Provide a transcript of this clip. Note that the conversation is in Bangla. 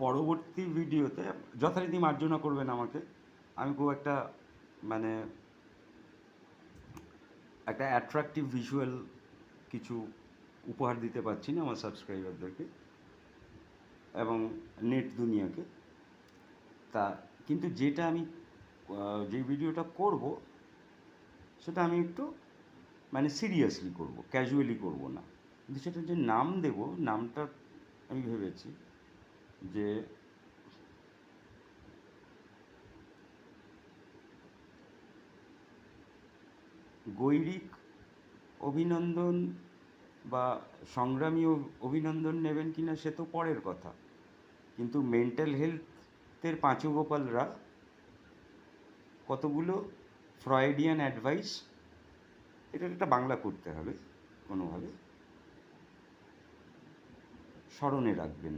পরবর্তী ভিডিওতে যথারীতি মার্জনা করবেন আমাকে। আমি খুব একটা মানে একটা অ্যাট্রাকটিভ ভিজুয়াল কিছু উপহার দিতে পারছি না আমার সাবস্ক্রাইবারদেরকে এবং নেট দুনিয়াকে। তা কিন্তু যেটা আমি যে ভিডিওটা করব সেটা আমি একটু মানে সিরিয়াসলি করব, ক্যাজুয়ালি করব না। কিন্তু সেটা যে নাম দেব, নামটা আমি ভেবেছি যে গৈরিক অভিনন্দন বা সংগ্রামী অভিনন্দন নেবেন কি না সে তো পরের কথা, কিন্তু মেন্টাল হেলথের পাঁচু গোপালরা কতগুলো ফ্রয়েডিয়ান অ্যাডভাইস, এটার একটা বাংলা করতে হবে কোনোভাবে, স্মরণে রাখবেন।